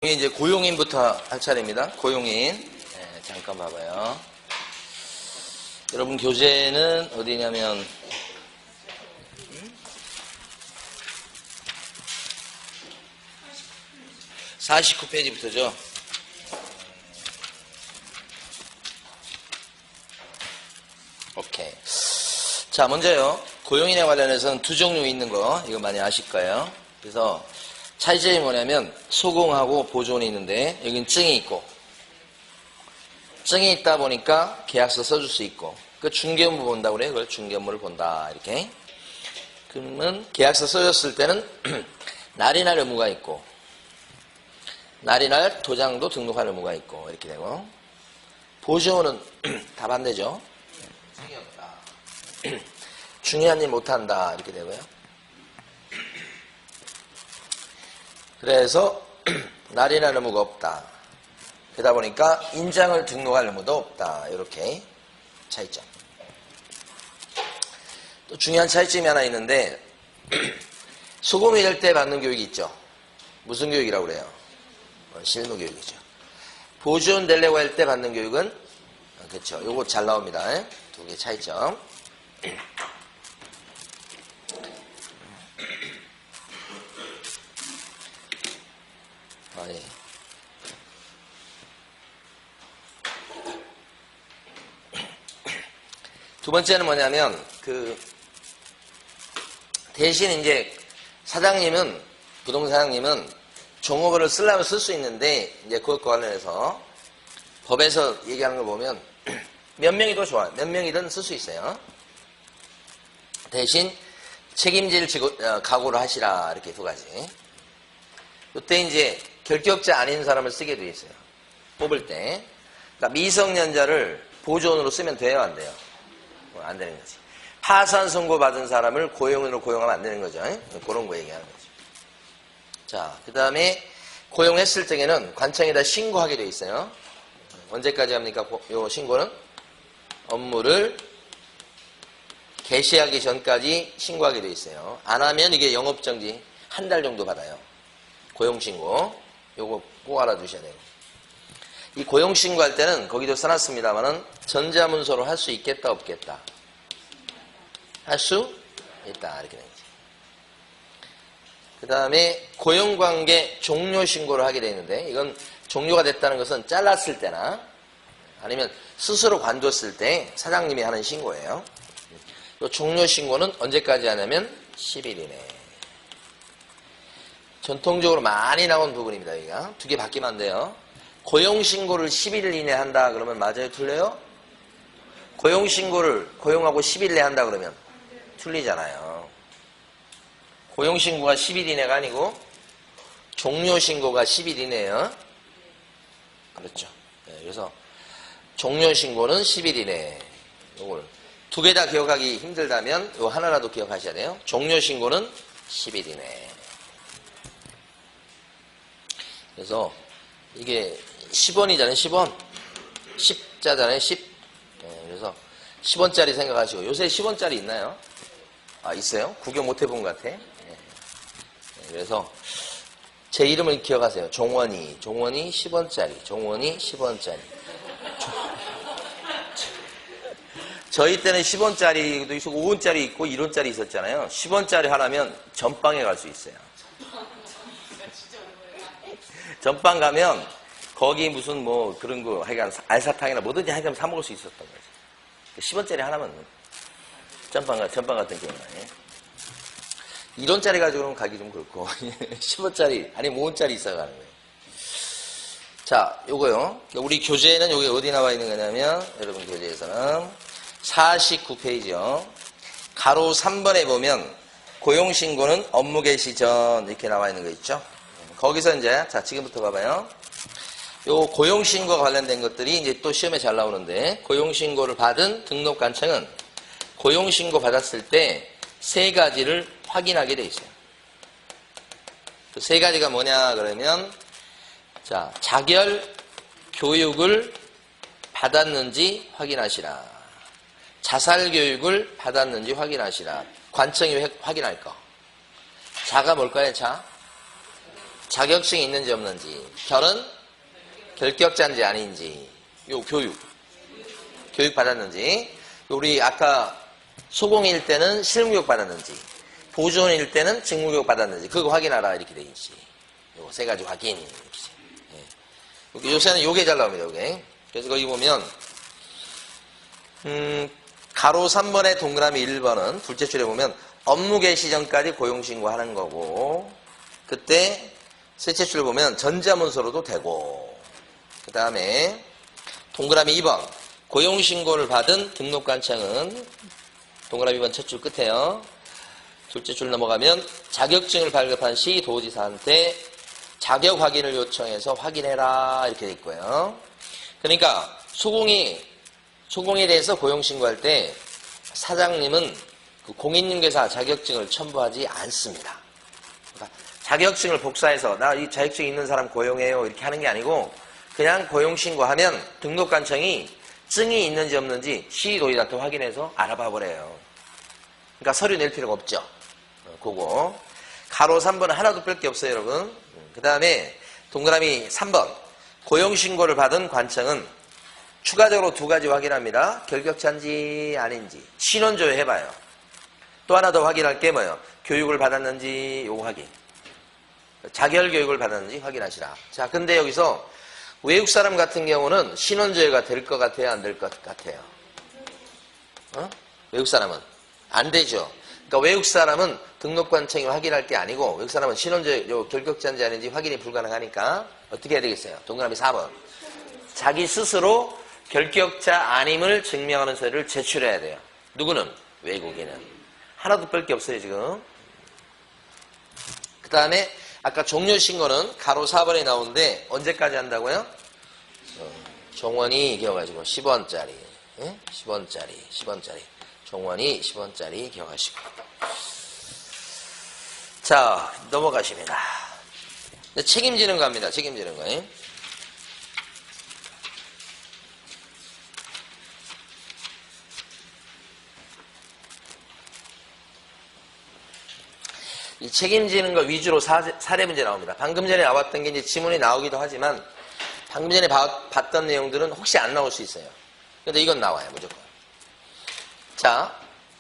이제 고용인부터 할 차례입니다. 고용인. 네, 잠깐 봐봐요. 여러분 교재는 어디냐면 49페이지부터죠. 오케이. 자, 먼저요. 고용인에 관련해서는 두 종류 있는 거 이거 많이 아실 거예요. 그래서 차이점이 뭐냐면 소공하고 보존이 있는데 여긴 증이 있고 증이 있다 보니까 계약서 써줄 수 있고 그 중개업무 본다고 그래요. 그걸 중개업무를 본다 이렇게. 그러면 계약서 써줬을 때는 날인할 의무가 있고 날인할 도장도 등록할 의무가 있고 이렇게 되고 보존은 다 반대죠. 증이 없다. 중요한 일 못한다 이렇게 되고요. 그래서 날인할 의무가 없다. 그러다 보니까 인장을 등록할 의무도 없다. 이렇게 차이점. 또 중요한 차이점이 하나 있는데 소금이 될 때 받는 교육이 있죠. 무슨 교육이라고 그래요? 실무 교육이죠. 보존 되려고 할 때 받는 교육은 그렇죠. 요거 잘 나옵니다. 두 개 차이점. 예. 두 번째는 뭐냐면 대신 이제 사장님은 부동산 사장님은 종업원을 쓰려면 쓸 수 있는데 이제 그것과 관련해서 법에서 얘기하는 걸 보면 몇 명이 더 좋아요. 몇 명이든 쓸 수 있어요. 대신 책임질 각오를 하시라 이렇게 두 가지. 이때 이제 결격자 아닌 사람을 쓰게 돼 있어요. 뽑을 때. 그러니까 미성년자를 보존으로 쓰면 돼요, 안 돼요? 안 되는 거지. 파산 선고 받은 사람을 고용인으로 고용하면 안 되는 거죠. 그런 거 얘기하는 거죠. 자, 그 다음에 고용했을 때에는 관청에다 신고하게 돼 있어요. 언제까지 합니까? 요 신고는 업무를 개시하기 전까지 신고하게 돼 있어요. 안 하면 이게 영업정지 한 달 정도 받아요. 고용신고. 요거 꼭 알아두셔야 돼요. 이 고용신고할 때는 거기도 써놨습니다만은 전자문서로 할 수 있겠다 없겠다. 할 수 있다 이렇게 되죠. 그 다음에 고용관계 종료신고를 하게 되어 있는데 이건 종료가 됐다는 것은 잘랐을 때나 아니면 스스로 관뒀을 때 사장님이 하는 신고예요. 이 종료신고는 언제까지 하냐면 10일 이내. 전통적으로 많이 나온 부분입니다. 여기가 두 개 바뀌면 안 돼요. 고용신고를 10일 이내 한다 그러면 맞아요? 틀려요? 고용신고를 고용하고 10일 내에 한다 그러면 틀리잖아요. 고용신고가 10일 이내가 아니고 종료신고가 10일 이내예요. 그렇죠. 네, 그래서 종료신고는 10일 이내. 요걸 두 개 다 기억하기 힘들다면 요 하나라도 기억하셔야 돼요. 종료신고는 10일 이내. 그래서 이게 10원이잖아요. 10원. 10자잖아요. 10. 네, 그래서 10원짜리 생각하시고 요새 10원짜리 있나요? 아, 있어요? 구경 못 해본 것 같아. 네. 네, 그래서 제 이름을 기억하세요. 종원이 10원짜리. 종원이 10원짜리. 저희 때는 10원짜리도 있고 5원짜리 있고 1원짜리 있었잖아요. 10원짜리 하나면 전빵에 갈 수 있어요. 전빵 가면 거기 무슨 뭐 그런 거 하여간 알사탕이나 뭐든지 하여간 사 먹을 수 있었던 거지. 10원짜리 하나면 전빵 같은 경우는 1원짜리 가지고는 가기 좀 그렇고 10원짜리 아니 5원짜리 있어 가는 거예요. 자, 요거요. 우리 교재에는 여기 어디 나와 있는 거냐면 여러분 교재에서는 49페이지요. 가로 3번에 보면 고용신고는 업무 개시 전 이렇게 나와 있는 거 있죠. 거기서 이제 자 지금부터 봐봐요. 요 고용신고 관련된 것들이 이제 또 시험에 잘 나오는데 고용신고를 받은 등록관청은 고용신고 받았을 때 세 가지를 확인하게 돼 있어요. 그 세 가지가 뭐냐 그러면 자 자결 교육을 받았는지 확인하시라. 자살 교육을 받았는지 확인하시라. 관청이 확인할 거. 자가 뭘까요? 자 자격증이 있는지 없는지, 결은 결격자인지 아닌지, 요 교육 받았는지, 우리 아까 소공일 때는 실무교육 받았는지, 보조원일 때는 직무교육 받았는지, 그거 확인하라 이렇게 돼 있지. 요거 세 가지 확인. 예. 요새는 요게 잘 나옵니다. 요게. 그래서 거기 보면 가로 3번에 동그라미 1번은 둘째 줄에 보면 업무 개시 전까지 고용신고하는 거고, 그때 셋째 줄 보면 전자문서로도 되고, 그 다음에 동그라미 2번 고용신고를 받은 등록관청은 동그라미 2번 첫 줄 끝에요. 둘째 줄 넘어가면 자격증을 발급한 시 도지사한테 자격 확인을 요청해서 확인해라 이렇게 돼 있고요. 그러니까 소공에 대해서 고용신고할 때 사장님은 그 공인중개사 자격증을 첨부하지 않습니다. 그러니까 자격증을 복사해서 나 이 자격증 있는 사람 고용해요 이렇게 하는 게 아니고, 그냥 고용신고하면 등록관청이 증이 있는지 없는지 시도지사한테 확인해서 알아봐 버려요. 그러니까 서류 낼 필요가 없죠. 그거 가로 3번은 하나도 뺄 게 없어요, 여러분. 그 다음에 동그라미 3번 고용신고를 받은 관청은 추가적으로 두 가지 확인합니다. 결격자인지 아닌지. 신원조회 해봐요. 또 하나 더 확인할 게 뭐예요? 교육을 받았는지 요거 확인. 자결교육을 받았는지 확인하시라. 자, 근데 여기서 외국 사람 같은 경우는 신원조회가 될 것 같아요, 안 될 것 같아요? 외국 사람은 안 되죠. 그러니까 외국 사람은 등록관청이 확인할 게 아니고, 외국 사람은 신원조회 결격자인지 아닌지 확인이 불가능하니까 어떻게 해야 되겠어요? 동그라미 4번 자기 스스로 결격자 아님을 증명하는 서류를 제출해야 돼요. 누구는? 외국인은. 하나도 뺄 게 없어요, 지금. 그 다음에 아까 종료신고는 가로 4번에 나오는데 언제까지 한다고요? 종원이 기억하시고 10원짜리. 예? 10원짜리. 종원이 10원짜리 기억하시고. 자, 넘어가십니다. 책임지는 거 합니다. 책임지는 거. 예? 이 책임지는 거 위주로 사례 문제 나옵니다. 방금 전에 나왔던 게 이제 지문이 나오기도 하지만, 방금 전에 봤던 내용들은 혹시 안 나올 수 있어요. 근데 이건 나와요, 무조건. 자,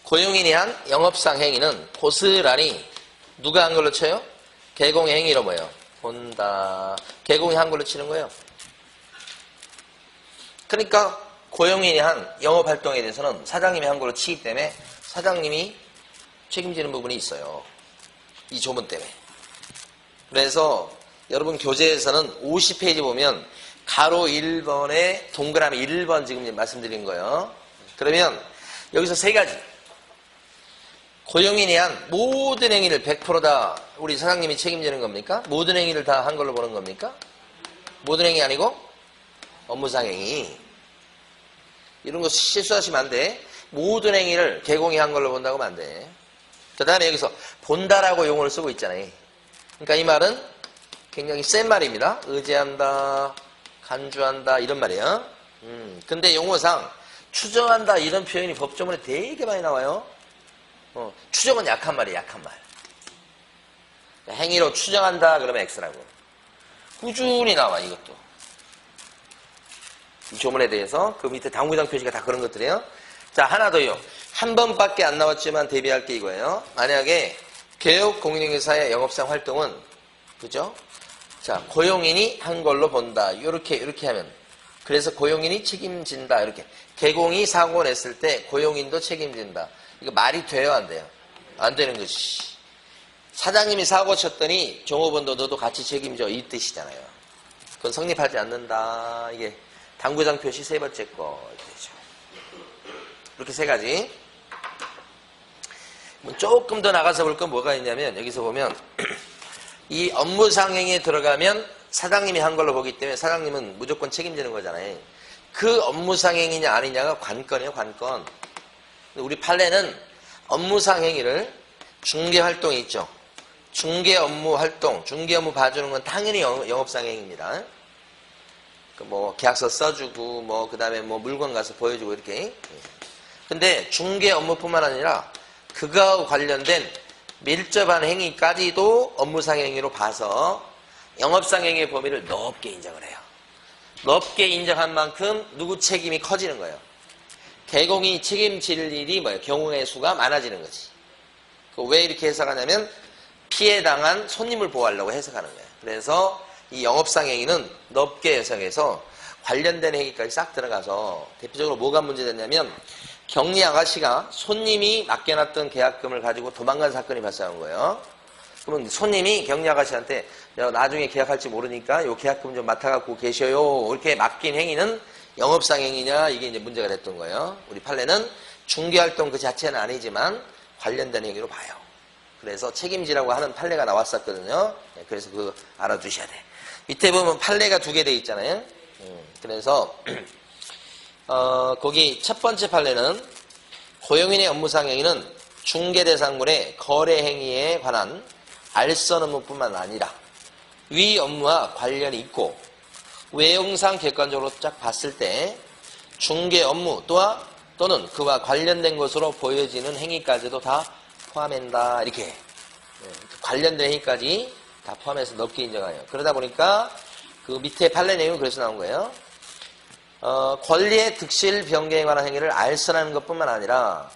고용인이 한 영업상 행위는 고스란히 누가 한 걸로 쳐요? 개공의 행위로 뭐예요? 본다. 개공이 한 걸로 치는 거예요. 그러니까 고용인이 한 영업활동에 대해서는 사장님이 한 걸로 치기 때문에 사장님이 책임지는 부분이 있어요. 이 조문 때문에. 그래서 여러분 교재에서는 50페이지 보면 가로 1번에 동그라미 1번 지금 말씀드린 거예요. 그러면 여기서 세 가지. 고용인이 한 모든 행위를 100% 다 우리 사장님이 책임지는 겁니까? 모든 행위를 다 한 걸로 보는 겁니까? 모든 행위 아니고 업무상 행위. 이런 거 실수하시면 안 돼. 모든 행위를 개공이 한 걸로 본다고 하면 안 돼. 그 다음에 여기서 본다라고 용어를 쓰고 있잖아요. 그러니까 이 말은 굉장히 센 말입니다. 의지한다, 간주한다 이런 말이에요. 근데 용어상 추정한다 이런 표현이 법조문에 되게 많이 나와요. 추정은 약한 말이에요. 약한 말. 행위로 추정한다 그러면 X라고. 꾸준히 나와 이것도. 이 조문에 대해서 그 밑에 당구장 표시가 다 그런 것들이에요. 자, 하나 더요. 한 번밖에 안 나왔지만 대비할 게 이거예요. 만약에 개업 공인중개사의 영업상 활동은, 그죠? 자, 고용인이 한 걸로 본다. 이렇게 하면. 그래서 고용인이 책임진다. 이렇게. 개공이 사고 냈을 때 고용인도 책임진다. 이거 말이 돼요, 안 돼요? 안 되는 거지. 사장님이 사고 쳤더니 종업원도 너도 같이 책임져. 이 뜻이잖아요. 그건 성립하지 않는다. 이게 당구장 표시 세 번째 거. 이렇게 되죠. 이렇게 세 가지. 조금 더 나가서 볼 건 뭐가 있냐면, 여기서 보면 이 업무상 행위에 들어가면 사장님이 한 걸로 보기 때문에 사장님은 무조건 책임지는 거잖아요. 그 업무상 행위냐 아니냐가 관건이에요, 관건. 우리 판례는 업무상 행위를 중개활동이 있죠. 중개 업무 활동, 중개 업무 봐주는 건 당연히 영업상 행위입니다. 뭐 계약서 써주고 뭐 그다음에 뭐 물건 가서 보여주고 이렇게. 근데 중개 업무뿐만 아니라 그거와 관련된 밀접한 행위까지도 업무상 행위로 봐서 영업상행위의 범위를 넓게 인정을 해요. 넓게 인정한 만큼 누구 책임이 커지는 거예요. 개공이 책임질 일이 뭐예요? 경우의 수가 많아지는 거지. 왜 이렇게 해석하냐면 피해 당한 손님을 보호하려고 해석하는 거예요. 그래서 이 영업상행위는 넓게 해석해서 관련된 행위까지 싹 들어가서 대표적으로 뭐가 문제됐냐면 격리 아가씨가 손님이 맡겨놨던 계약금을 가지고 도망간 사건이 발생한 거예요. 그러면 손님이 격리 아가씨한테 나중에 계약할지 모르니까 요 계약금 좀 맡아갖고 계셔요. 이렇게 맡긴 행위는 영업상행위냐 이게 이제 문제가 됐던 거예요. 우리 판례는 중개활동 그 자체는 아니지만 관련된 행위로 봐요. 그래서 책임지라고 하는 판례가 나왔었거든요. 그래서 그거 알아두셔야 돼. 밑에 보면 판례가 2개 돼 있잖아요. 그래서 거기 첫 번째 판례는 고용인의 업무상행위는 중개대상물의 거래행위에 관한 알선 업무뿐만 아니라 위 업무와 관련이 있고 외형상 객관적으로 쫙 봤을 때 중개 업무 또는 그와 관련된 것으로 보여지는 행위까지도 다 포함한다. 이렇게 관련된 행위까지 다 포함해서 넓게 인정해요. 그러다 보니까 그 밑에 판례 내용은 그래서 나온 거예요. 권리의 득실 변경에 관한 행위를 알선하는 것뿐만 아니라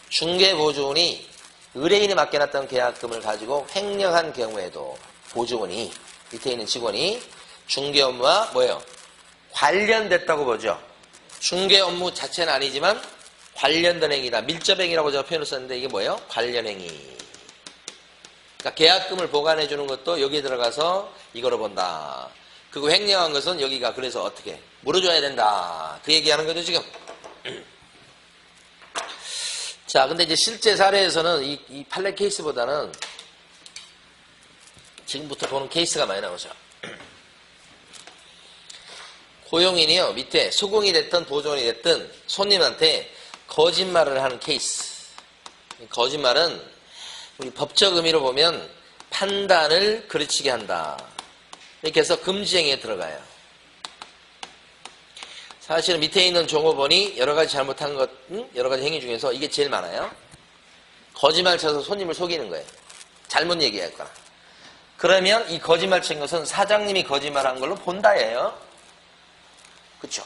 중개보조원이 의뢰인이 맡겨놨던 계약금을 가지고 횡령한 경우에도 보조원이 밑에 있는 직원이 중개 업무와 뭐예요? 관련됐다고 보죠. 중개 업무 자체는 아니지만 관련된 행위다. 밀접행위라고 제가 표현을 썼는데 이게 뭐예요? 관련행위. 그러니까 계약금을 보관해주는 것도 여기에 들어가서 이거로 본다. 그리고 횡령한 것은 여기가 그래서 어떻게 물어줘야 된다. 그 얘기하는 거죠 지금. 자, 근데 이제 실제 사례에서는 이 판례 케이스보다는 지금부터 보는 케이스가 많이 나오죠. 고용인이요, 밑에 수공이 됐든 보조원이 됐든 손님한테 거짓말을 하는 케이스. 거짓말은 우리 법적 의미로 보면 판단을 그르치게 한다. 이렇게 해서 금지행위에 들어가요. 사실은 밑에 있는 종업원이 여러 가지 잘못한 것, 여러 가지 행위 중에서 이게 제일 많아요. 거짓말 쳐서 손님을 속이는 거예요. 잘못 얘기했거나. 그러면 이 거짓말 친 것은 사장님이 거짓말한 걸로 본다예요. 그렇죠?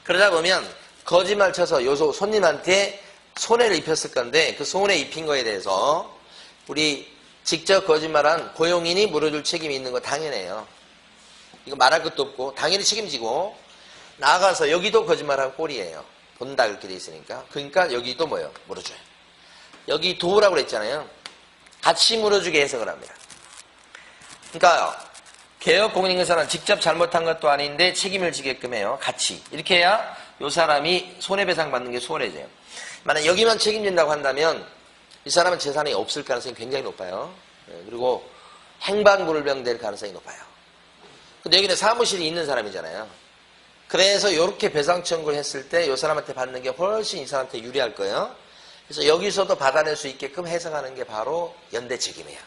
그러다 보면 거짓말 쳐서 요소 손님한테 손해를 입혔을 건데 그 손해 입힌 거에 대해서 우리 직접 거짓말한 고용인이 물어줄 책임이 있는 거 당연해요. 이거 말할 것도 없고 당연히 책임지고 나아가서 여기도 거짓말한 꼴이에요. 본다 그렇게 돼 있으니까. 그러니까 여기도 뭐예요? 물어줘요. 여기 도우라고 그랬잖아요. 같이 물어주게 해석을 합니다. 그러니까 개업공인인사는 직접 잘못한 것도 아닌데 책임을 지게끔 해요. 같이. 이렇게 해야 이 사람이 손해배상 받는 게 수월해져요. 만약 여기만 책임진다고 한다면 이 사람은 재산이 없을 가능성이 굉장히 높아요. 그리고 행방불명 될 가능성이 높아요. 근데 여기는 사무실이 있는 사람이잖아요. 그래서 이렇게 배상 청구를 했을 때 이 사람한테 받는 게 훨씬 이 사람한테 유리할 거예요. 그래서 여기서도 받아낼 수 있게끔 해석하는 게 바로 연대 책임이에요.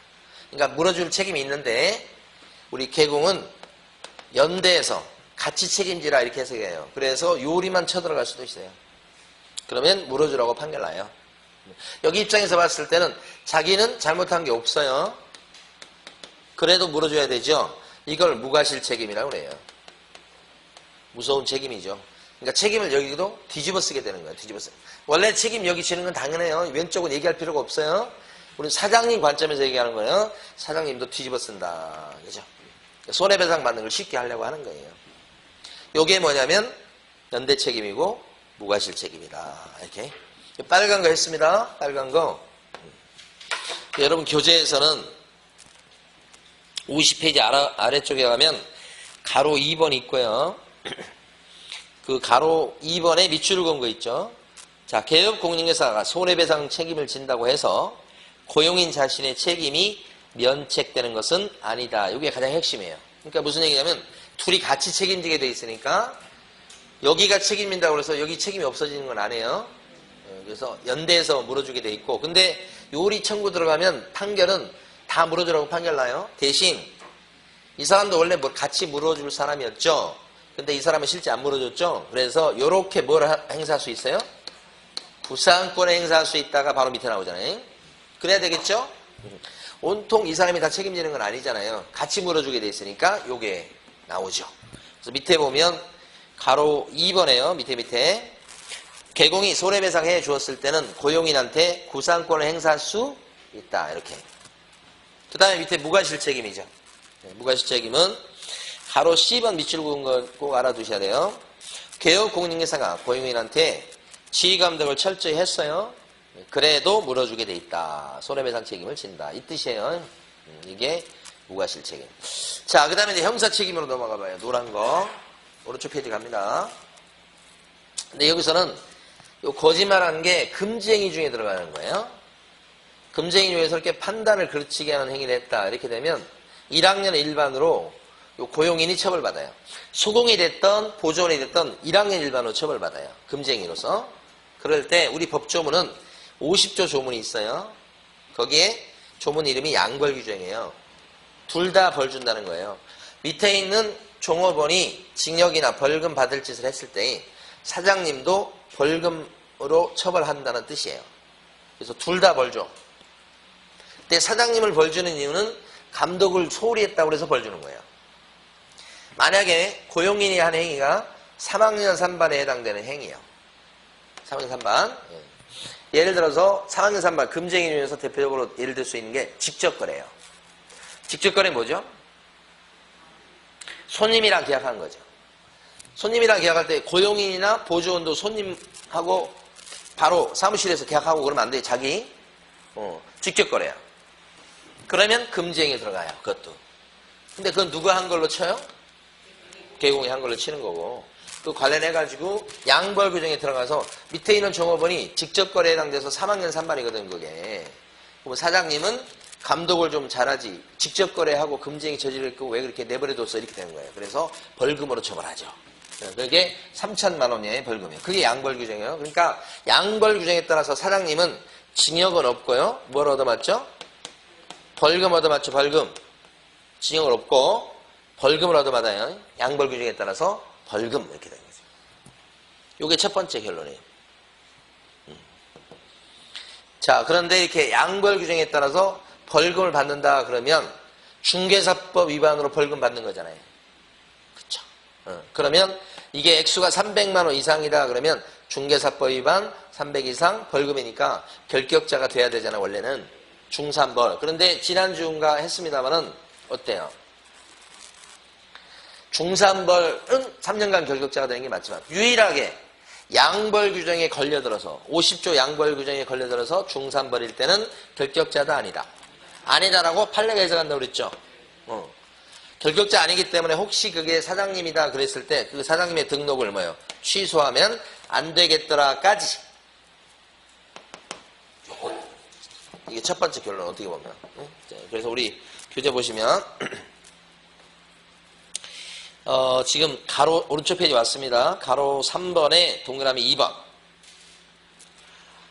그러니까 물어줄 책임이 있는데 우리 개공은 연대에서 같이 책임지라 이렇게 해석해요. 그래서 요리만 쳐들어갈 수도 있어요. 그러면 물어주라고 판결나요. 여기 입장에서 봤을 때는 자기는 잘못한 게 없어요. 그래도 물어줘야 되죠. 이걸 무과실 책임이라고 그래요. 무서운 책임이죠. 그러니까 책임을 여기도 뒤집어 쓰게 되는 거예요. 뒤집어 쓰. 원래 책임 여기 지는 건 당연해요. 왼쪽은 얘기할 필요가 없어요. 우리 사장님 관점에서 얘기하는 거예요. 사장님도 뒤집어 쓴다. 그죠? 손해배상 받는 걸 쉽게 하려고 하는 거예요. 요게 뭐냐면 연대 책임이고 무과실 책임이다. 이렇게. 빨간 거 했습니다. 빨간 거. 여러분 교재에서는 50페이지 아래쪽에 가면 가로 2번 있고요. 그 가로 2번에 밑줄을 그은 거 있죠. 자, 개업공인회사가 손해배상 책임을 진다고 해서 고용인 자신의 책임이 면책되는 것은 아니다. 이게 가장 핵심이에요. 그러니까 무슨 얘기냐면 둘이 같이 책임지게 돼 있으니까 여기가 책임진다고 해서 여기 책임이 없어지는 건 아니에요. 그래서 연대에서 물어주게 돼 있고, 근데 요리 청구 들어가면 판결은 다 물어주라고 판결 나요. 대신 이 사람도 원래 같이 물어줄 사람이었죠. 근데 이 사람은 실제 안 물어줬죠. 그래서 요렇게 뭘 행사할 수 있어요? 부상권을 행사할 수 있다가 바로 밑에 나오잖아요. 그래야 되겠죠? 온통 이 사람이 다 책임지는 건 아니잖아요. 같이 물어주게 돼 있으니까 요게 나오죠. 그래서 밑에 보면 가로 2번에요. 밑에 개공이 손해배상해 주었을 때는 고용인한테 구상권을 행사할 수 있다. 이렇게. 그 다음에 밑에 무과실책임이죠. 무과실책임은 가로 C번 밑줄 그은 거 꼭 알아두셔야 돼요. 개업 공인중개사가 고용인한테 지휘감독을 철저히 했어요. 그래도 물어주게 돼 있다. 손해배상 책임을 진다. 이 뜻이에요. 이게 무과실책임. 자, 그 다음에 이제 형사책임으로 넘어가 봐요. 노란 거. 오른쪽 페이지 갑니다. 근데 여기서는 요 거짓말하는 게 금지행위 중에 들어가는 거예요. 금지행위 중에서 이렇게 판단을 그르치게 하는 행위를 했다. 이렇게 되면 1학년 일반으로 요 고용인이 처벌받아요. 수공이 됐던 보조원이 됐던 1학년 일반으로 처벌받아요. 금지행위로서. 그럴 때 우리 법조문은 50조 조문이 있어요. 거기에 조문 이름이 양벌규정이에요. 둘 다 벌 준다는 거예요. 밑에 있는 종업원이 징역이나 벌금 받을 짓을 했을 때 사장님도 벌금으로 처벌한다는 뜻이에요. 그래서 둘 다 벌 줘. 근데 사장님을 벌 주는 이유는 감독을 소홀히 했다고 해서 벌 주는 거예요. 만약에 고용인이 한 행위가 3학년 3반에 해당되는 행위예요. 3학년 3반. 예를 들어서 3학년 3반 금지행위 중에서 대표적으로 예를 들 수 있는 게 직접거래예요. 직접거래 뭐죠? 손님이랑 계약한 거죠. 손님이랑 계약할 때 고용인이나 보조원도 손님하고 바로 사무실에서 계약하고 그러면 안 돼요. 자기 직접거래야. 그러면 금지행위에 들어가요. 그것도. 근데 그건 누가 한 걸로 쳐요? 개공이 한 걸로 치는 거고. 그 관련해가지고 양벌 규정에 들어가서 밑에 있는 종업원이 직접거래에 해당돼서 3학년 3반이거든 그게. 그럼 사장님은 감독을 좀 잘하지 직접거래하고 금지행위 저지르고 왜 그렇게 내버려뒀어 이렇게 되는 거예요. 그래서 벌금으로 처벌하죠. 그게 3천만 원의 벌금이에요. 그게 양벌 규정이에요. 그러니까 양벌 규정에 따라서 사장님은 징역은 없고요. 뭘 얻어맞죠? 벌금 얻어맞죠. 벌금. 징역은 없고 벌금을 얻어맞아요. 양벌 규정에 따라서 벌금 이렇게 되는 거죠. 이게 첫 번째 결론이에요. 자, 그런데 이렇게 양벌 규정에 따라서 벌금을 받는다 그러면 중개사법 위반으로 벌금 받는 거잖아요. 그렇죠? 그러면 이게 액수가 300만 원 이상이다 그러면 중개사법 위반 300 이상 벌금이니까 결격자가 돼야 되잖아 원래는 중산벌. 그런데 지난주인가 했습니다만은 어때요? 중산벌은 3년간 결격자가 되는 게 맞지만 유일하게 양벌 규정에 걸려들어서 50조 양벌 규정에 걸려들어서 중산벌일 때는 결격자다 아니다. 아니다라고 판례가 해석한다고 그랬죠. 결격자 아니기 때문에 혹시 그게 사장님이다 그랬을 때 그 사장님의 등록을 뭐예요? 취소하면 안 되겠더라까지. 이게 첫 번째 결론 어떻게 보면. 그래서 우리 교재 보시면 지금 가로 오른쪽 페이지 왔습니다. 가로 3번에 동그라미 2번.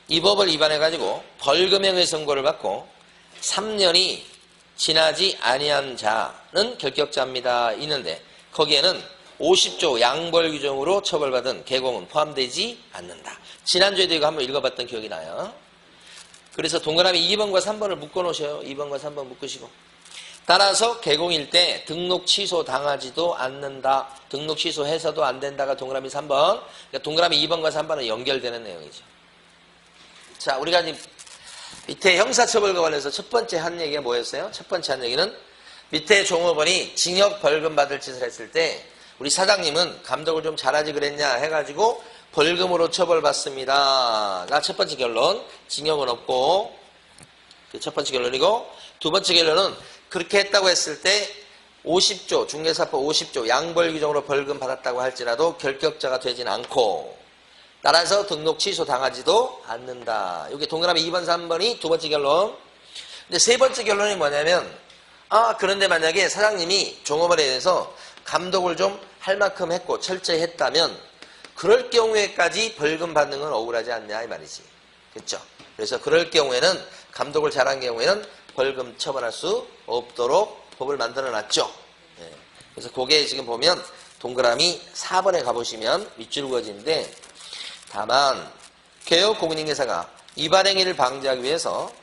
이 법을 위반해가지고 벌금형의 선고를 받고 3년이 지나지 아니한 자는 결격자입니다. 있는데 거기에는 50조 양벌 규정으로 처벌받은 개공은 포함되지 않는다. 지난주에도 이거 한번 읽어봤던 기억이 나요. 그래서 동그라미 2번과 3번을 묶어놓으셔요. 2번과 3번 묶으시고. 따라서 개공일 때 등록 취소 당하지도 않는다. 등록 취소해서도 안 된다가 동그라미 3번. 그러니까 동그라미 2번과 3번은 연결되는 내용이죠. 자, 우리가 지금 밑에 형사처벌과 관련해서 첫 번째 한 얘기가 뭐였어요? 첫 번째 한 얘기는 밑에 종업원이 징역 벌금 받을 짓을 했을 때 우리 사장님은 감독을 좀 잘하지 그랬냐 해가지고 벌금으로 처벌받습니다가 첫 번째 결론. 징역은 없고 그 첫 번째 결론이고 두 번째 결론은 그렇게 했다고 했을 때 50조 중개사법 50조 양벌 규정으로 벌금 받았다고 할지라도 결격자가 되진 않고 따라서 등록 취소 당하지도 않는다. 여기 동그라미 2번 3번이 두 번째 결론. 근데 세 번째 결론이 뭐냐면 그런데 만약에 사장님이 종업원에 대해서 감독을 좀 할 만큼 했고 철저히 했다면 그럴 경우에까지 벌금 받는 건 억울하지 않냐 이 말이지. 그렇죠? 그래서 그럴 경우에는 감독을 잘한 경우에는 벌금 처벌할 수 없도록 법을 만들어 놨죠. 그래서 그게 지금 보면 동그라미 4번에 가보시면 밑줄 그어진데 다만 개업 공인중개사가 위반 행위를 방지하기 위해서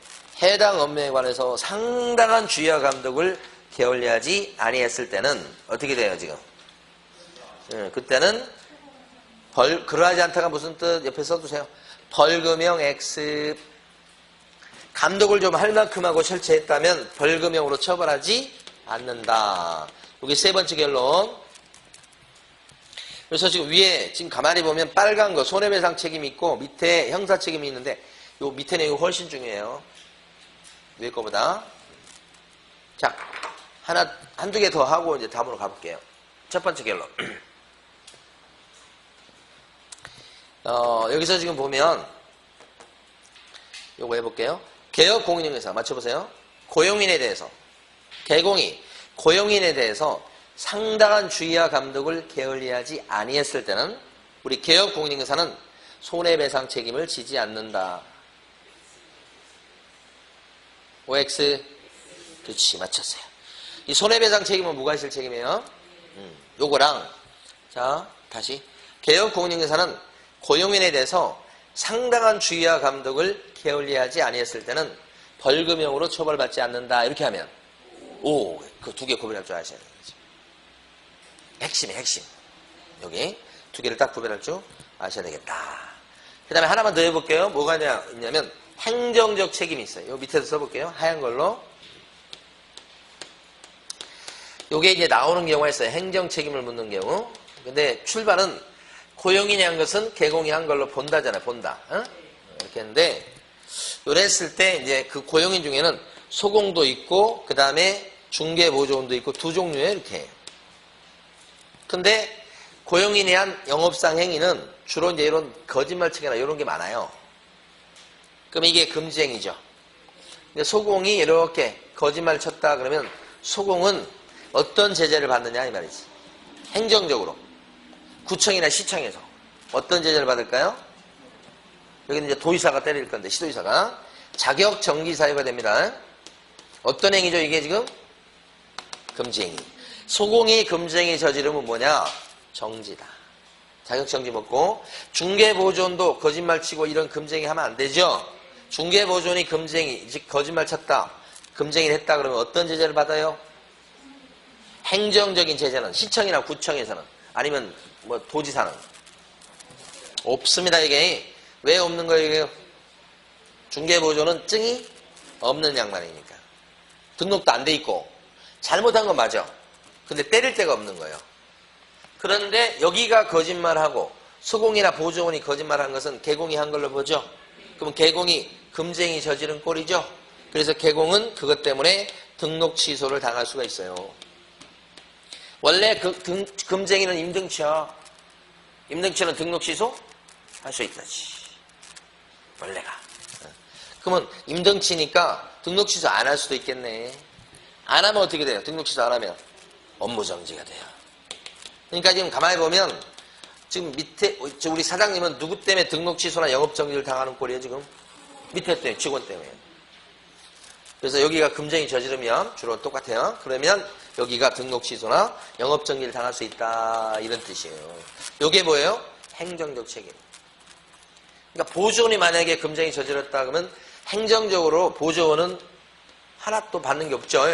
해당 업무에 관해서 상당한 주의와 감독을 게을리하지 아니했을 때는 어떻게 돼요 지금? 그때는 그러하지 않다가 무슨 뜻 옆에 써두세요. 벌금형 X 감독을 좀 할 만큼 하고 실체했다면 벌금형으로 처벌하지 않는다. 이게 세 번째 결론. 그래서 지금 위에 지금 가만히 보면 빨간 거 손해배상 책임이 있고 밑에 형사 책임이 있는데 요 밑에 내용이 훨씬 중요해요. 위에 거보다. 자, 한두 개 더 하고 이제 다음으로 가볼게요. 첫 번째 결론. 여기서 지금 보면 요거 해볼게요. 개업 공인중개사 맞춰보세요. 고용인에 대해서 개공이 고용인에 대해서 상당한 주의와 감독을 게을리하지 아니했을 때는 우리 개업 공인중개사는 손해배상 책임을 지지 않는다. OX 그렇지 맞췄어요. 이 손해배상 책임은 누가 있을 책임이에요? 요거랑 자 다시 개업 공인중개사는 고용인에 대해서 상당한 주의와 감독을 게을리하지 아니했을 때는 벌금형으로 처벌받지 않는다. 이렇게 하면 그 두 개 구별할 줄 아셔야 돼요. 핵심이 핵심. 여기 두 개를 딱 구별할 줄 아셔야 되겠다. 그 다음에 하나만 더 해볼게요. 뭐가 있냐면 행정적 책임이 있어요. 요 밑에서 써볼게요. 하얀 걸로. 요게 이제 나오는 경우가 있어요. 행정 책임을 묻는 경우. 근데 출발은 고용인이 한 것은 개공이 한 걸로 본다잖아요. 본다. 이렇게 했는데 요래 했을 때 이제 그 고용인 중에는 소공도 있고 그 다음에 중개보조원도 있고 두 종류예요. 이렇게. 근데 고용인이 한 영업상 행위는 주로 이제 이런 거짓말치기나 이런 게 많아요. 그럼 이게 금지행위죠. 근데 소공이 이렇게 거짓말 쳤다 그러면 소공은 어떤 제재를 받느냐 이 말이지. 행정적으로. 구청이나 시청에서 어떤 제재를 받을까요? 여기는 이제 도의사가 때릴 건데 시도의사가 자격 정지 사유가 됩니다. 어떤 행위죠 이게 지금? 금지행위. 소공이 금지행위 저지르면 뭐냐? 정지다. 자격 정지 먹고 중개보조원도 거짓말치고 이런 금지행위 하면 안 되죠. 중개보조원이 금지행위 즉 거짓말 쳤다. 금지행위를 했다 그러면 어떤 제재를 받아요? 행정적인 제재는 시청이나 구청에서는 아니면 뭐 도지사는 없습니다. 이게 왜 없는 거예요? 중개보조는 증이 없는 양반이니까 등록도 안 돼 있고 잘못한 건 맞아. 근데 때릴 데가 없는 거예요. 그런데 여기가 거짓말하고 소공이나 보조원이 거짓말한 것은 개공이 한 걸로 보죠. 그럼 개공이 금지행위 저지른 꼴이죠. 그래서 개공은 그것 때문에 등록 취소를 당할 수가 있어요. 원래 금지행위는 임등치야. 임등치는 등록 취소 할 수 있다지. 원래가. 그러면 임등치니까 등록 취소 안 할 수도 있겠네. 안 하면 어떻게 돼요? 등록 취소 안 하면 업무 정지가 돼요. 그러니까 지금 가만히 보면 지금 밑에 우리 사장님은 누구 때문에 등록 취소나 영업 정지를 당하는 꼴이에요 지금? 밑에 때문에 직원 때문에. 그래서 여기가 금지행위 저지르면 주로 똑같아요. 그러면 여기가 등록 취소나 영업 정지를 당할 수 있다 이런 뜻이에요. 이게 뭐예요? 행정적 책임. 그러니까 보조원이 만약에 금지행위 저질렀다 그러면 행정적으로 보조원은 하나도 받는 게 없죠.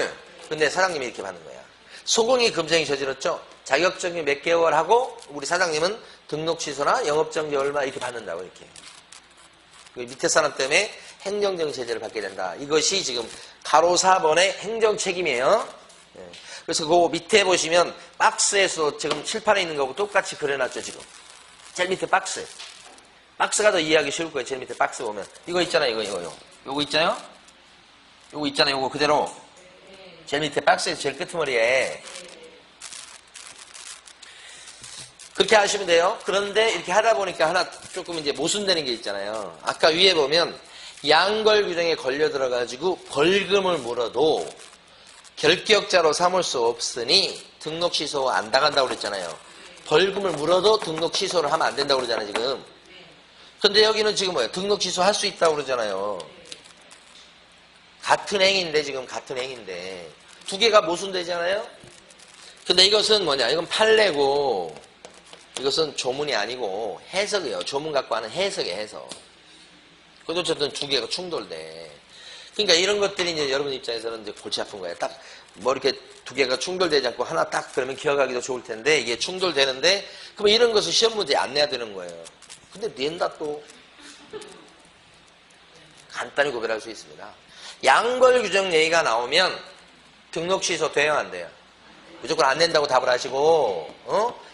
근데 사장님이 이렇게 받는 거야. 소공이 금지행위 저질렀죠. 자격정지 몇 개월 하고 우리 사장님은 등록 취소나 영업정지 얼마 이렇게 받는다고 이렇게. 밑에 사람 때문에 행정적 제재를 받게 된다. 이것이 지금 가로 4번의 행정 책임이에요. 그래서 그 밑에 보시면 박스에서 지금 칠판에 있는 거하고 똑같이 그려놨죠 지금. 제일 밑에 박스. 박스가 더 이해하기 쉬울 거예요. 제일 밑에 박스 보면 이거 있잖아요. 요거 있잖아요. 요거 있잖아요. 요거 그대로 제일 밑에 박스에서 제일 끄트머리에 그렇게 하시면 돼요. 그런데 이렇게 하다 보니까 하나 조금 이제 모순되는 게 있잖아요. 아까 위에 보면 양벌 규정에 걸려 들어가지고 벌금을 물어도 결격자로 삼을 수 없으니 등록 취소 안 당한다고 그랬잖아요. 벌금을 물어도 등록 취소를 하면 안 된다고 그러잖아요, 지금. 근데 여기는 지금 뭐예요? 등록 취소 할 수 있다고 그러잖아요. 같은 행위인데, 지금 같은 행위인데. 두 개가 모순되잖아요? 근데 이것은 뭐냐? 이건 판례고, 이것은 조문이 아니고 해석이에요. 조문 갖고 하는 해석이에요, 해석. 그래도 어쨌든 두 개가 충돌돼. 그러니까 이런 것들이 이제 여러분 입장에서는 이제 골치 아픈 거예요. 딱 뭐 이렇게 두 개가 충돌되지 않고 하나 딱 그러면 기억하기도 좋을 텐데 이게 충돌되는데 그러면 이런 것을 시험 문제에 안 내야 되는 거예요. 근데 낸다 또. 간단히 구별할 수 있습니다. 양벌 규정 얘기가 나오면 등록 취소 돼요, 안 돼요? 무조건 안 낸다고 답을 하시고,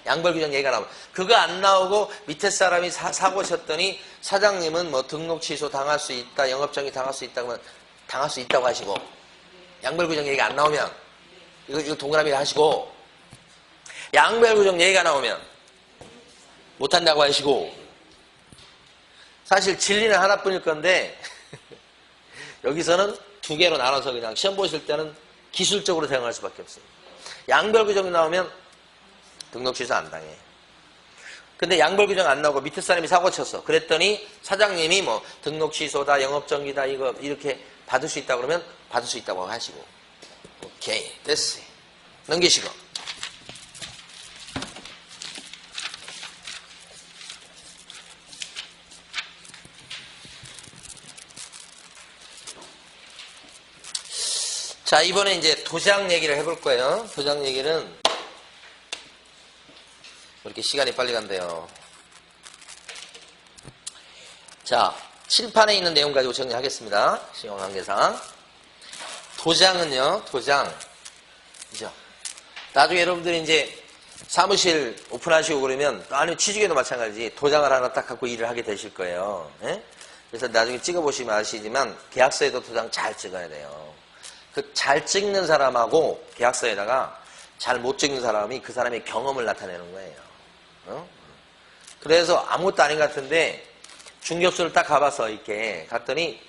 양벌 규정 얘기가 나오면. 그거 안 나오고 밑에 사람이 사고 쳤더니 사장님은 뭐 등록 취소 당할 수 있다, 영업정지 당할 수 있다, 그러면 당할 수 있다고 하시고, 양벌 규정 얘기가 안 나오면, 이거 동그라미 하시고, 양벌 규정 얘기가 나오면 못한다고 하시고, 사실 진리는 하나뿐일 건데, 여기서는 두 개로 나눠서 그냥 시험 보실 때는 기술적으로 대응할 수밖에 없습니다. 양벌 규정이 나오면 등록 취소 안 당해. 근데 양벌 규정 안 나오고 밑에 사람이 사고 쳤어. 그랬더니 사장님이 뭐 등록 취소다, 영업정지다, 이거 이렇게 받을 수 있다 그러면 받을 수 있다고 하시고. 오케이, 됐어요. 넘기시고. 자, 이번에 이제 도장 얘기를 해볼 거예요. 도장 얘기는 이렇게 시간이 빨리 간대요. 자, 칠판에 있는 내용 가지고 정리하겠습니다. 시간 관계상. 도장은요, 도장. 그죠? 나중에 여러분들이 이제 사무실 오픈하시고 그러면, 아니면 취직에도 마찬가지지, 도장을 하나 딱 갖고 일을 하게 되실 거예요. 예? 그래서 나중에 찍어보시면 아시지만, 계약서에도 도장 잘 찍어야 돼요. 그 잘 찍는 사람하고 계약서에다가 잘 못 찍는 사람이 그 사람의 경험을 나타내는 거예요. 그래서 아무것도 아닌 것 같은데 중개업소를 딱 가봐서 이렇게 갔더니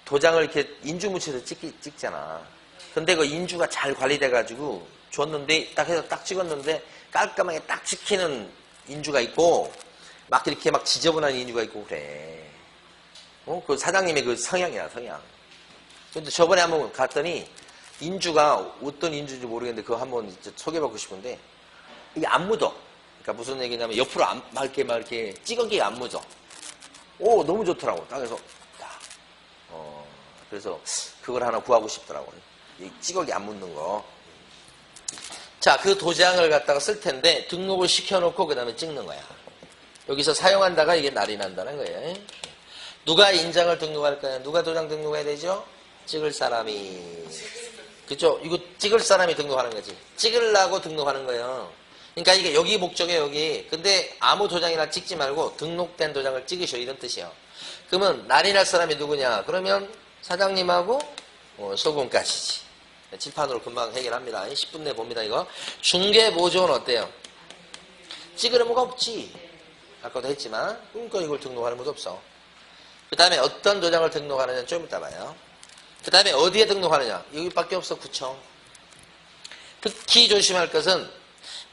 도장을 이렇게 인주 묻혀서 찍잖아. 근데 그 인주가 잘 관리돼가지고 줬는데 딱 해서 딱 찍었는데 깔끔하게 딱 찍히는 인주가 있고 막 이렇게 막 지저분한 인주가 있고 그래. 그 사장님의 그 성향이야, 성향. 근데 저번에 한번 갔더니 인주가 어떤 인주인지 모르겠는데 그거 한번 소개받고 싶은데 이게 안 묻어. 그러니까 무슨 얘기냐면 옆으로 막 이렇게 찍은 게 안 묻어. 오, 너무 좋더라고. 딱 해서 그래서 그걸 하나 구하고 싶더라고요. 이 찌꺼기 안 묻는 거. 자, 그 도장을 갖다가 쓸 텐데 등록을 시켜놓고 그 다음에 찍는 거야. 여기서 사용한다가 이게 날이 난다는 거예요. 누가 인장을 등록할까요? 누가 도장 등록해야 되죠? 찍을 사람이. 그죠? 이거 찍을 사람이 등록하는 거지. 찍으려고 등록하는 거예요. 그러니까 이게 여기 목적이에요, 여기. 근데 아무 도장이나 찍지 말고 등록된 도장을 찍으셔, 이런 뜻이에요. 그러면 날이 날 사람이 누구냐? 그러면 사장님하고 소금까지지. 칠판으로 금방 해결합니다. 10분 내에 봅니다, 이거. 중개보조는 어때요? 찍을 의무가 없지. 아까도 했지만, 그러니까 이걸 등록하는 것도 없어. 그 다음에 어떤 도장을 등록하느냐는 좀 이따 봐요. 그 다음에 어디에 등록하느냐? 여기밖에 없어, 구청. 특히 조심할 것은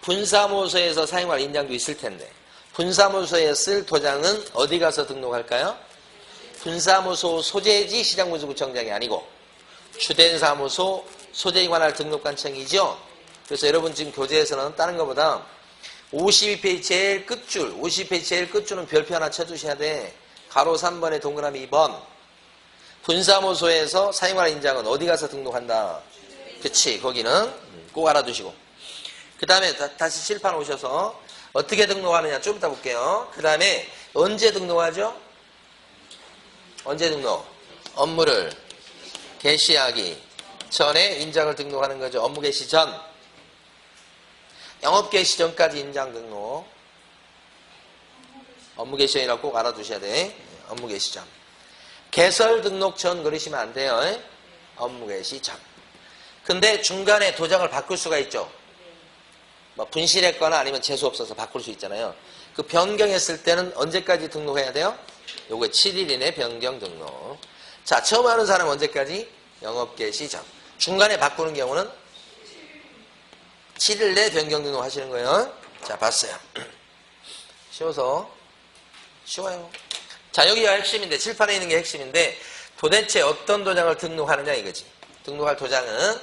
분사무소에서 사용할 인장도 있을 텐데 분사무소에 쓸 도장은 어디 가서 등록할까요? 분사무소 소재지 시장군수구청장이 아니고 주된 사무소 소재에 관할 등록관청이죠. 그래서 여러분 지금 교재에서는 다른 것보다 52페이지 제일 끝줄, 52페이지 제일 끝줄은 별표 하나 쳐주셔야 돼. 가로 3번에 동그라미 2번. 분사무소에서 사용할 인장은 어디 가서 등록한다? 그치, 거기는 꼭 알아두시고. 그 다음에 다시 칠판 오셔서 어떻게 등록하느냐 좀 이따 볼게요. 그 다음에 언제 등록하죠? 언제 등록? 업무를 개시하기 전에 인장을 등록하는 거죠. 업무 개시 전. 영업 개시 전까지 인장 등록. 업무 개시 전이라고 꼭 알아두셔야 돼. 업무 개시 전. 개설 등록 전 그러시면 안 돼요. 업무 개시 전. 근데 중간에 도장을 바꿀 수가 있죠. 뭐 분실했거나 아니면 재수 없어서 바꿀 수 있잖아요. 그 변경했을 때는 언제까지 등록해야 돼요? 요거 7일 이내 변경 등록. 자, 처음 하는 사람 언제까지? 영업 개시 전. 중간에 바꾸는 경우는 7일 내 변경 등록 하시는 거예요. 자, 봤어요. 쉬워요. 자, 여기가 핵심인데, 칠판에 있는 게 핵심인데, 도대체 어떤 도장을 등록하느냐 이거지. 등록할 도장은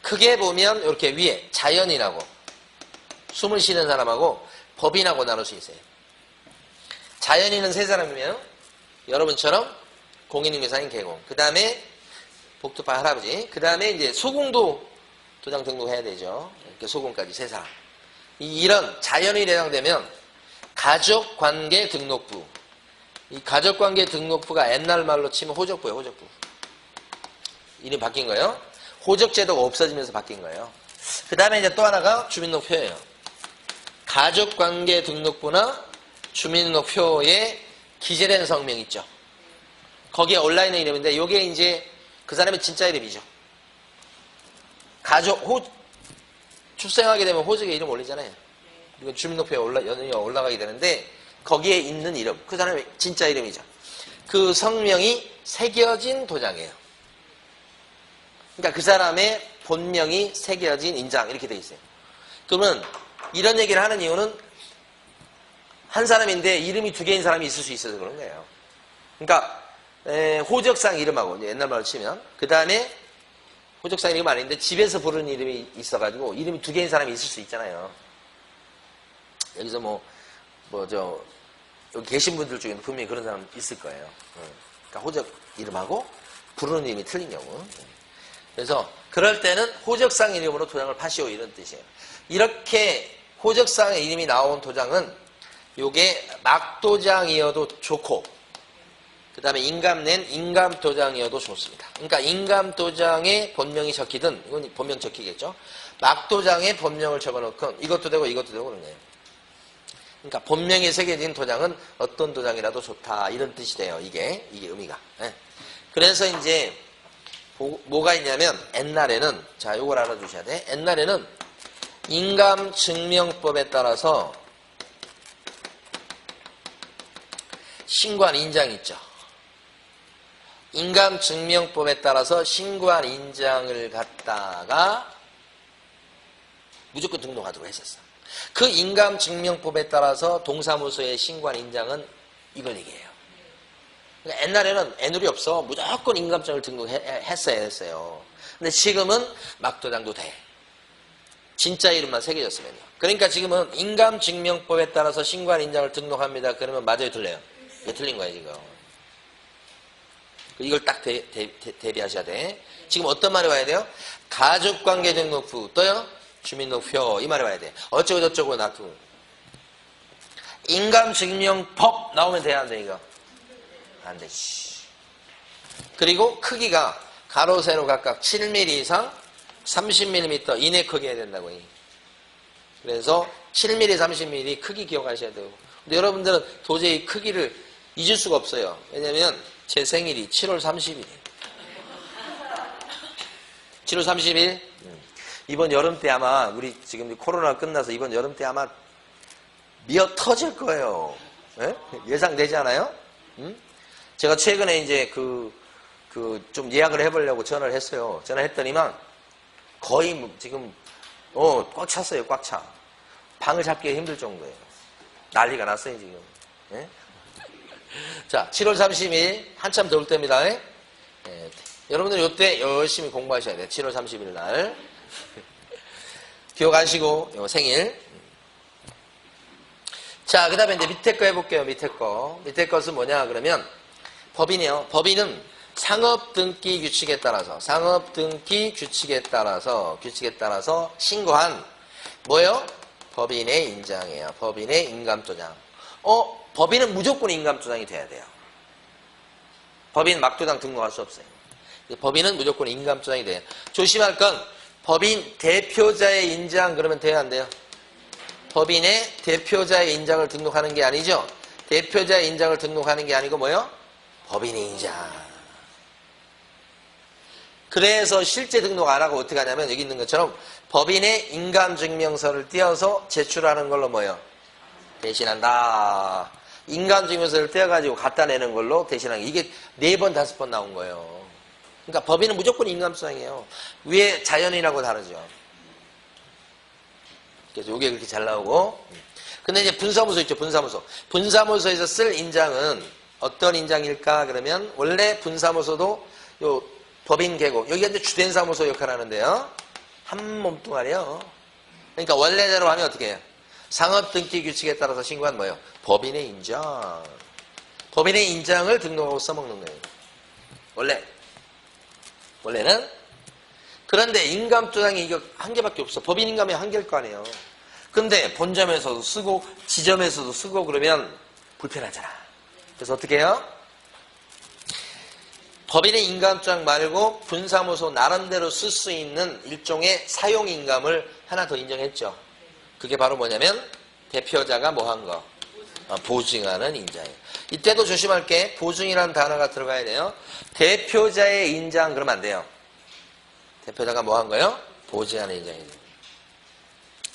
크게 보면 이렇게 위에 자연인하고 숨을 쉬는 사람하고 법인하고 나눌 수 있어요. 자연인은 세 사람이면 여러분처럼 공인인묘사인 개공. 그 다음에 복두파 할아버지. 그 다음에 이제 소공도 도장 등록해야 되죠. 이렇게 소공까지 세 사람. 이런 자연인이 해당되면 가족관계 등록부. 이 가족관계 등록부가 옛날 말로 치면 호적부예요, 호적부. 이름이 바뀐 거예요. 호적제도가 없어지면서 바뀐 거예요. 그 다음에 이제 또 하나가 주민등록표예요. 가족관계 등록부나 주민등록표에 기재된 성명 있죠. 거기에 온라인의 이름인데 이게 이제 그 사람의 진짜 이름이죠. 출생하게 되면 호적에 이름 올리잖아요. 이건 주민등록표에 올라가게 되는데 거기에 있는 이름, 그 사람의 진짜 이름이죠. 그 성명이 새겨진 도장이에요. 그러니까 그 사람의 본명이 새겨진 인장 이렇게 돼 있어요. 그러면 이런 얘기를 하는 이유는 한 사람인데 이름이 두 개인 사람이 있을 수 있어서 그런 거예요. 그러니까 호적상 이름하고 옛날 말로 치면 그 다음에 호적상 이름 아닌데 집에서 부르는 이름이 있어가지고 이름이 두 개인 사람이 있을 수 있잖아요. 여기서 여기 계신 분들 중에는 분명히 그런 사람 있을 거예요. 그러니까 호적 이름하고 부르는 이름이 틀린 경우. 그래서 그럴 때는 호적상 이름으로 도장을 파시오 이런 뜻이에요. 이렇게 호적상의 이름이 나온 도장은 요게 막도장이어도 좋고 그 다음에 인감낸 인감도장이어도 좋습니다. 그러니까 인감도장에 본명이 적히든 이건 본명 적히겠죠. 막도장에 본명을 적어놓건 이것도 되고 이것도 되고 그런 거예요. 그러니까 본명이 새겨진 도장은 어떤 도장이라도 좋다 이런 뜻이 돼요. 이게 의미가. 네. 그래서 이제 뭐가 있냐면 옛날에는 자 요걸 알아두셔야 돼. 옛날에는 인감증명법에 따라서 신고한 인장 있죠. 인감증명법에 따라서 신고한 인장을 갖다가 무조건 등록하도록 했었어. 그 인감증명법에 따라서 동사무소에 신고한 인장은 이걸 얘기해요. 그러니까 옛날에는 애누리 없어. 무조건 인감증을 등록했어야 했어요. 근데 지금은 막도장도 돼. 진짜 이름만 새겨졌으면요. 그러니까 지금은 인감증명법에 따라서 신고한 인장을 등록합니다. 그러면 맞아요, 틀려요? 이게 틀린 거예요, 지금. 이걸 딱 대비하셔야 돼. 지금 어떤 말이 와야 돼요? 가족관계 등록부, 또요? 주민등록표, 이 말이 와야 돼. 어쩌고 저쩌고 놔두고. 인감증명법 나오면 돼야 안 돼, 이거? 안 돼, 그리고 크기가 가로, 세로 각각 7mm 이상 30mm 이내 크기 해야 된다고. 그래서 7mm, 30mm 크기 기억하셔야 되고. 근데 여러분들은 도저히 크기를 잊을 수가 없어요. 왜냐면 제 생일이 7월 30일이에요. 7월 30일? 이번 여름 때 아마 우리 지금 코로나 끝나서 이번 여름 때 아마 미어 터질 거예요. 예? 예상되지 않아요? 제가 최근에 이제 좀 예약을 해보려고 전화를 했어요. 전화했더니만 거의 지금 꽉 찼어요. 꽉 차. 방을 잡기가 힘들 정도예요. 난리가 났어요 지금. 예? 자, 7월 30일 한참 더울 때입니다. 예? 여러분들 이때 열심히 공부하셔야 돼요. 7월 30일 날 기억하시고 생일. 자, 그 다음에 이제 밑에 거 해볼게요. 밑에 것은 뭐냐 그러면 법인이요. 법인은 상업등기 규칙에 따라서 신고한 뭐예요? 법인의 인장이에요. 법인의 인감도장. 법인은 무조건 인감도장이 돼야 돼요. 법인 막도장 등록할 수 없어요. 법인은 무조건 인감도장이 돼요. 조심할 건 법인 대표자의 인장 그러면 돼야 안 돼요? 법인의 대표자의 인장을 등록하는 게 아니죠. 대표자의 인장을 등록하는 게 아니고 뭐예요? 법인의 인장. 그래서 실제 등록 안 하고 어떻게 하냐면 여기 있는 것처럼 법인의 인감증명서를 띄어서 제출하는 걸로 뭐예요? 대신한다. 인감증명서를 떼어가지고 갖다 내는 걸로 대신하는 게 이게 4번, 5번 나온 거예요. 그러니까 법인은 무조건 인감증이에요. 위에 자연이라고 다르죠. 그래서 이게 그렇게 잘 나오고. 근데 이제 분사무소 있죠, 분사무소. 분사무소에서 쓸 인장은 어떤 인장일까? 그러면 원래 분사무소도 요 법인 계곡, 여기가 이제 주된 사무소 역할을 하는데요. 한 몸뚱아리요. 그러니까 원래대로 하면 어떻게 해요? 상업등기 규칙에 따라서 신고한 뭐예요? 법인의 인장. 법인의 인장을 등록하고 써먹는 거예요. 원래. 원래는. 그런데 인감조장이 이거 한 개밖에 없어. 법인 인감이 한 개일 거 아니에요. 근데 본점에서도 쓰고 지점에서도 쓰고 그러면 불편하잖아. 그래서 어떻게 해요? 법인의 인감조장 말고 분사무소 나름대로 쓸 수 있는 일종의 사용인감을 하나 더 인정했죠. 그게 바로 뭐냐면 대표자가 뭐 한 거? 보증하는 인자예요. 이때도 조심할 게 보증이라는 단어가 들어가야 돼요. 대표자의 인장 그러면 안 돼요. 대표자가 뭐 한 거요? 보증하는 인장이에요.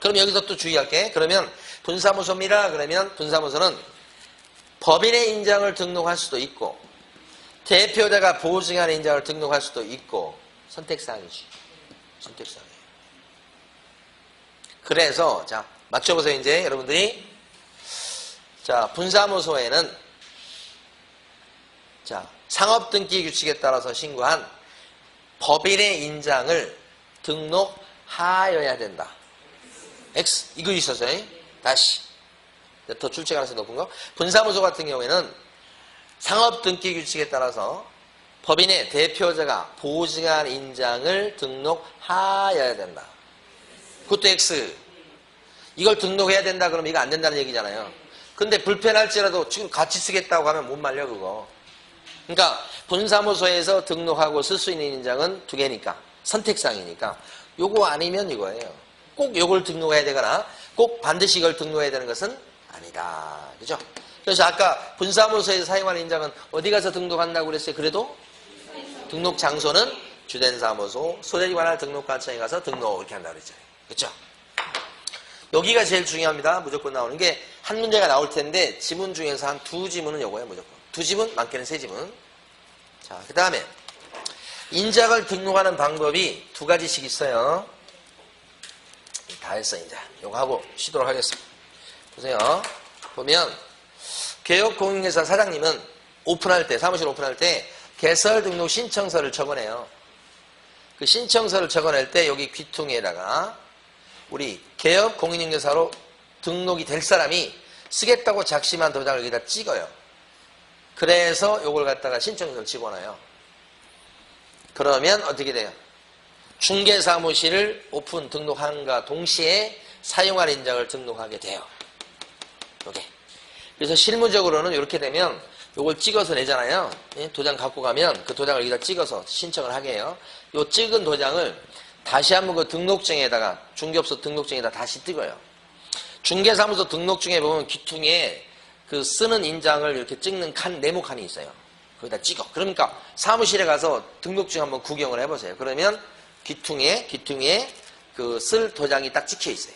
그럼 여기서 또 주의할 게 그러면 분사무소입니다. 그러면 분사무소는 법인의 인장을 등록할 수도 있고 대표자가 보증하는 인장을 등록할 수도 있고 선택사항이지. 선택사항이에요. 그래서 자 맞춰보세요. 이제 여러분들이 자 분사무소에는 자 상업등기 규칙에 따라서 신고한 법인의 인장을 등록하여야 된다. X 이거 있었어요. 다시 더 출제 가능성이 높은 거. 분사무소 같은 경우에는 상업등기 규칙에 따라서 법인의 대표자가 보증한 인장을 등록하여야 된다. 그것도 X. 이걸 등록해야 된다 그러면 이거 안 된다는 얘기잖아요. 근데 불편할지라도 지금 같이 쓰겠다고 하면 못 말려 그거. 그러니까 분사무소에서 등록하고 쓸 수 있는 인장은 두 개니까 선택사항이니까 요거 아니면 이거예요. 꼭 요걸 등록해야 되거나 꼭 반드시 이걸 등록해야 되는 것은 아니다. 그죠? 그래서 아까 분사무소에서 사용하는 인장은 어디 가서 등록한다고 그랬어요? 그래도 등록 장소는 주된 사무소, 소재지 관할 등록관청에 가서 등록 이렇게 한다고 그랬잖아요. 그렇죠? 여기가 제일 중요합니다. 무조건 나오는 게 한 문제가 나올 텐데 지문 중에서 한 두 지문은 요거예요. 무조건. 두 지문, 많게는 세 지문. 자, 그 다음에 인장을 등록하는 방법이 두 가지씩 있어요. 다 했어 이제. 요거 하고 쉬도록 하겠습니다. 보세요. 보면 개업공인회사 사장님은 오픈할 때, 사무실 오픈할 때 개설 등록 신청서를 적어내요. 그 신청서를 적어낼 때 여기 귀퉁이에다가 우리 개업공인인증사로 등록이 될 사람이 쓰겠다고 작심한 도장을 여기다 찍어요. 그래서 요걸 갖다가 신청서를 집어넣어요. 그러면 어떻게 돼요? 중개사무실을 오픈 등록한과 동시에 사용할 인장을 등록하게 돼요. 요게. 그래서 실무적으로는 이렇게 되면 요걸 찍어서 내잖아요. 도장 갖고 가면 그 도장을 여기다 찍어서 신청을 하게 해요. 요 찍은 도장을 다시 한번 그 등록증에다가 중개업소 등록증에다 다시 찍어요. 중개사무소 등록증에 보면 귀퉁이에 그 쓰는 인장을 이렇게 찍는 칸, 네모칸이 있어요. 거기다 찍어. 그러니까 사무실에 가서 등록증 한번 구경을 해보세요. 그러면 귀퉁이에 그 쓸 도장이 딱 찍혀 있어요.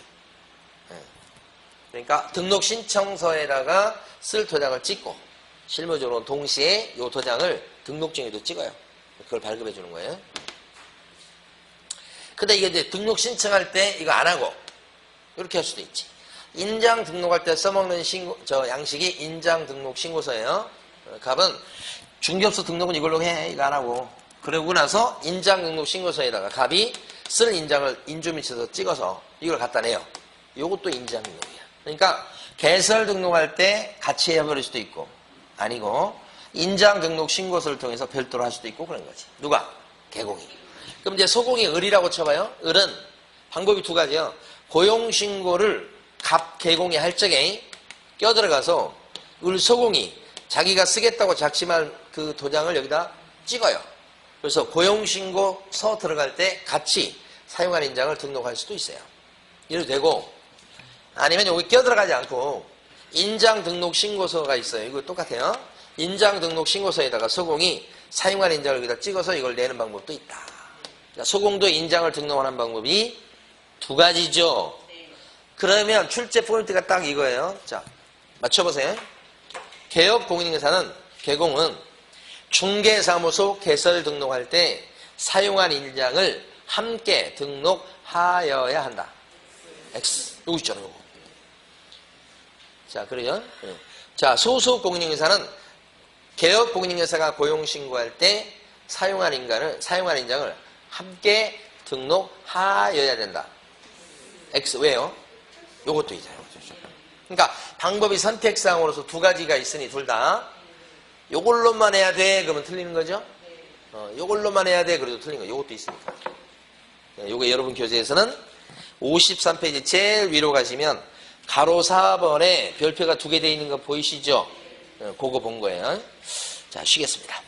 그러니까 등록 신청서에다가 쓸 도장을 찍고 실무적으로 동시에 이 도장을 등록증에도 찍어요. 그걸 발급해 주는 거예요. 근데 이게 이제 등록 신청할 때 이거 안 하고 이렇게 할 수도 있지. 인장 등록할 때 써먹는 양식이 인장 등록 신고서예요. 갑은 중개업소 등록은 이걸로 해. 이거 안 하고. 그러고 나서 인장 등록 신고서에다가 갑이 쓸 인장을 인주민처에서 찍어서 이걸 갖다 내요. 요것도 인장 등록이야. 그러니까 개설 등록할 때 같이 해버릴 수도 있고 아니고 인장 등록 신고서를 통해서 별도로 할 수도 있고 그런 거지. 누가? 개공이. 그럼 이제 소공이 을이라고 쳐봐요. 을은 방법이 두 가지요. 고용신고를 갑 개공이 할 적에 껴들어가서 을 소공이 자기가 쓰겠다고 작심한 그 도장을 여기다 찍어요. 그래서 고용신고서 들어갈 때 같이 사용한 인장을 등록할 수도 있어요. 이래도 되고 아니면 여기 껴들어가지 않고 인장 등록 신고서가 있어요. 이거 똑같아요. 인장 등록 신고서에다가 소공이 사용한 인장을 여기다 찍어서 이걸 내는 방법도 있다. 그러니까 소공도 인장을 등록하는 방법이 두 가지죠. 그러면 출제 포인트가 딱 이거예요. 자, 맞춰보세요. 개업공인인증사는 개공은 중개사무소 개설 등록할 때 사용한 인장을 함께 등록하여야 한다. X. 요거 있잖아요. 요거. 자, 그래요. 자, 소수공인인증사는 개업공인인증사가 고용신고할 때 사용한 인장을 함께 등록하여야 된다. X. 왜요? 요것도 있어요. 그러니까 방법이 선택사항으로서 두 가지가 있으니 둘 다 요걸로만 해야 돼. 그러면 틀리는 거죠? 요걸로만 해야 돼. 그래도 틀린 거. 요것도 있으니까. 요게 여러분 교재에서는 53페이지 제일 위로 가시면 가로 4번에 별표가 2개 돼 있는 거 보이시죠? 그거 본 거예요. 자, 쉬겠습니다.